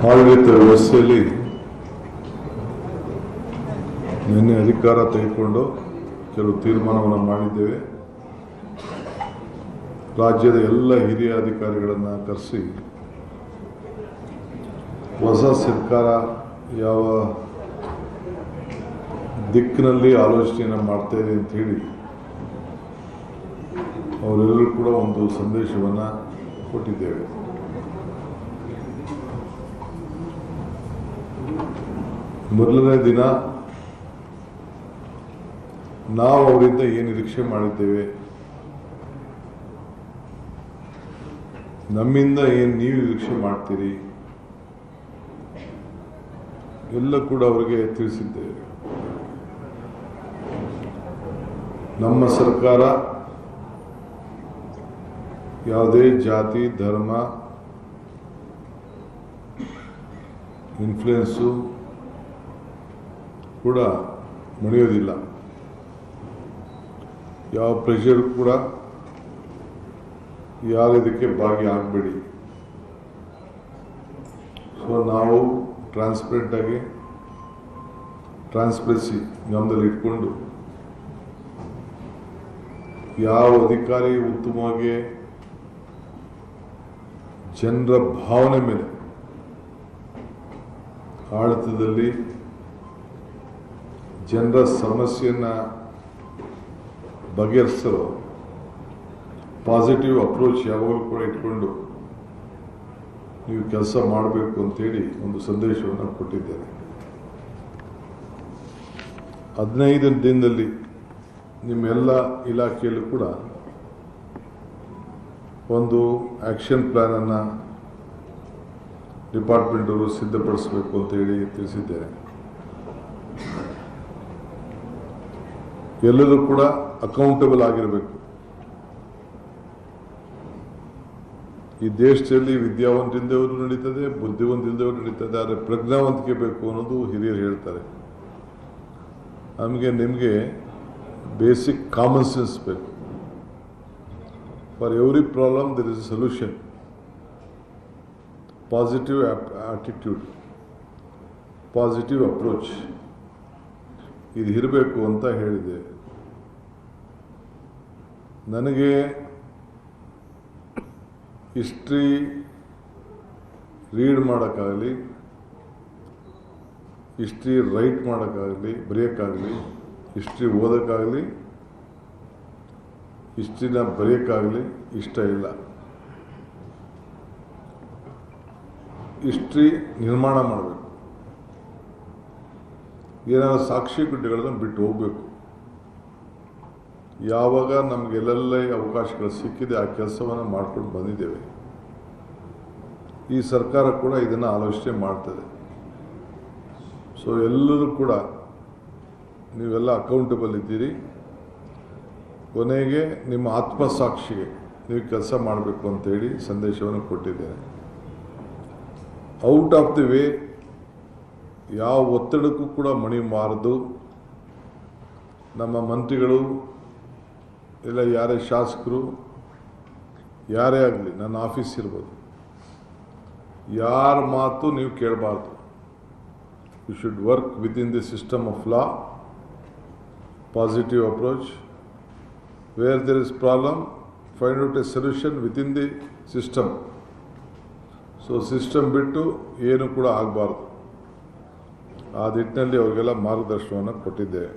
ಆಡಳಿತ ವ್ಯವಸ್ಥೆಯಲ್ಲಿ ನಿನ್ನೆ ಅಧಿಕಾರ ತೆಗೆದುಕೊಂಡು ಕೆಲವು ತೀರ್ಮಾನವನ್ನು ಮಾಡಿದ್ದೇವೆ. ರಾಜ್ಯದ ಎಲ್ಲ ಹಿರಿಯ ಅಧಿಕಾರಿಗಳನ್ನು ಕರೆಸಿ ಹೊಸ ಸರ್ಕಾರ ಯಾವ ದಿಕ್ಕಿನಲ್ಲಿ ಆಲೋಚನೆಯನ್ನು ಮಾಡ್ತಾ ಇದೆ ಅಂತ ಹೇಳಿ ಅವರೆಲ್ಲರೂ ಕೂಡ ಒಂದು ಸಂದೇಶವನ್ನು ಕೊಟ್ಟಿದ್ದೇವೆ. ಮೊದಲನೇ ದಿನ ನಾವು ಅವರಿಂದ ಏನು ನಿರೀಕ್ಷೆ ಮಾಡಿದ್ದೇವೆ, ನಮ್ಮಿಂದ ಏನು ನೀವು ನಿರೀಕ್ಷೆ ಮಾಡ್ತೀರಿ ಎಲ್ಲ ಕೂಡ ಅವರಿಗೆ ತಿಳಿಸಿದ್ದೇವೆ. ನಮ್ಮ ಸರ್ಕಾರ ಯಾವುದೇ ಜಾತಿ ಧರ್ಮ ಇನ್ಫ್ಲುಯೆನ್ಸು ಕೂಡ ಮಣಿಯೋದಿಲ್ಲ. ಯಾವ ಪ್ರೆಷರ್ ಕೂಡ ಯಾರು ಇದಕ್ಕೆ ಭಾಗಿಯಾಗಬೇಡಿ. ಸೊ ನಾವು ಟ್ರಾನ್ಸ್ಪರೆಂಟಾಗಿ ಟ್ರಾನ್ಸ್ಪರೆನ್ಸಿ ಗಮನದಲ್ಲಿ ಇಟ್ಕೊಂಡು ಯಾವ ಅಧಿಕಾರಿ ಉತ್ತಮವಾಗಿ ಜನರ ಭಾವನೆ ಮೇಲೆ ಆಡಳಿತದಲ್ಲಿ ಜನರ ಸಮಸ್ಯೆಯನ್ನು ಬಗೆಹರಿಸಲು ಪಾಸಿಟಿವ್ ಅಪ್ರೋಚ್ ಯಾವಾಗಲೂ ಕೂಡ ಇಟ್ಕೊಂಡು ನೀವು ಕೆಲಸ ಮಾಡಬೇಕು ಅಂತೇಳಿ ಒಂದು ಸಂದೇಶವನ್ನು ಕೊಟ್ಟಿದ್ದೇನೆ. 15 ದಿನದಲ್ಲಿ ನಿಮ್ಮೆಲ್ಲ ಇಲಾಖೆಯಲ್ಲೂ ಕೂಡ ಒಂದು ಆ್ಯಕ್ಷನ್ ಪ್ಲ್ಯಾನನ್ನು ಡಿಪಾರ್ಟ್ಮೆಂಟವರು ಸಿದ್ಧಪಡಿಸಬೇಕು ಅಂತೇಳಿ ತಿಳಿಸಿದ್ದೇನೆ. ಎಲ್ಲರೂ ಕೂಡ ಅಕೌಂಟಬಲ್ ಆಗಿರಬೇಕು. ಈ ದೇಶದಲ್ಲಿ ವಿದ್ಯಾವಂತಿಲ್ಲದವರು ನಡೀತದೆ, ಬುದ್ಧಿವಂತಿಲ್ಲದವರು ನಡೀತದೆ, ಆದರೆ ಪ್ರಜ್ಞಾವಂತಿಕೆ ಬೇಕು ಅನ್ನೋದು ಹಿರಿಯರು ಹೇಳ್ತಾರೆ. ನಿಮಗೆ ಬೇಸಿಕ್ ಕಾಮನ್ ಸೆನ್ಸ್ ಬೇಕು. For every problem there is a solution. Positive attitude, positive approach ಇದು ಇರಬೇಕು ಅಂತ ಹೇಳಿದೆ. ನನಗೆ ಹಿಸ್ಟ್ರಿ ರೀಡ್ ಮಾಡೋಕ್ಕಾಗಲಿ, ಹಿಸ್ಟ್ರಿ ರೈಟ್ ಮಾಡೋಕ್ಕಾಗಲಿ, ಬರೆಯೋಕ್ಕಾಗಲಿ, ಹಿಸ್ಟ್ರಿ ಓದೋಕ್ಕಾಗಲಿ, ಹಿಸ್ಟ್ರಿನ ಬರೆಯೋಕ್ಕಾಗಲಿ ಇಷ್ಟ ಇಲ್ಲ. ಹಿಸ್ಟ್ರಿ ನಿರ್ಮಾಣ ಮಾಡಬೇಕು. ಏನಾದರೂ ಸಾಕ್ಷಿಗುಡ್ಡೆಗಳನ್ನು ಬಿಟ್ಟು ಹೋಗಬೇಕು. ಯಾವಾಗ ನಮಗೆಲ್ಲೆಲ್ಲ ಅವಕಾಶಗಳು ಸಿಕ್ಕಿದೆ ಆ ಕೆಲಸವನ್ನು ಮಾಡ್ಕೊಂಡು ಬಂದಿದ್ದೇವೆ. ಈ ಸರ್ಕಾರ ಕೂಡ ಇದನ್ನು ಆಲೋಚನೆ ಮಾಡ್ತದೆ. ಸೊ ಎಲ್ಲರೂ ಕೂಡ ನೀವೆಲ್ಲ ಅಕೌಂಟಬಲ್ ಇದ್ದೀರಿ. ಕೊನೆಗೆ ನಿಮ್ಮ ಆತ್ಮಸಾಕ್ಷಿಗೆ ನೀವು ಕೆಲಸ ಮಾಡಬೇಕು ಅಂತೇಳಿ ಸಂದೇಶವನ್ನು ಕೊಟ್ಟಿದ್ದೇನೆ. ಔಟ್ ಆಫ್ ದಿ ವೇ ಯಾವ ಒತ್ತಡಕ್ಕೂ ಕೂಡ ಮಣಿಬಾರದು. ನಮ್ಮ ಮಂತ್ರಿಗಳು ಇಲ್ಲ ಯಾರೇ ಶಾಸಕರು ಯಾರೇ ಆಗಲಿ, ನನ್ನ ಆಫೀಸ್ ಇರ್ಬೋದು, ಯಾರ ಮಾತು ನೀವು ಕೇಳಬಾರ್ದು. You should work within the system of law, positive approach. Where there is problem, find out a solution within the system. So system ಬಿಟ್ಟು ಏನು ಕೂಡ ಆಗಬಾರ್ದು. ಆ ನಿಟ್ಟಿನಲ್ಲಿ ಅವರಿಗೆಲ್ಲ ಮಾರ್ಗದರ್ಶನವನ್ನು ಕೊಟ್ಟಿದ್ದೇವೆ.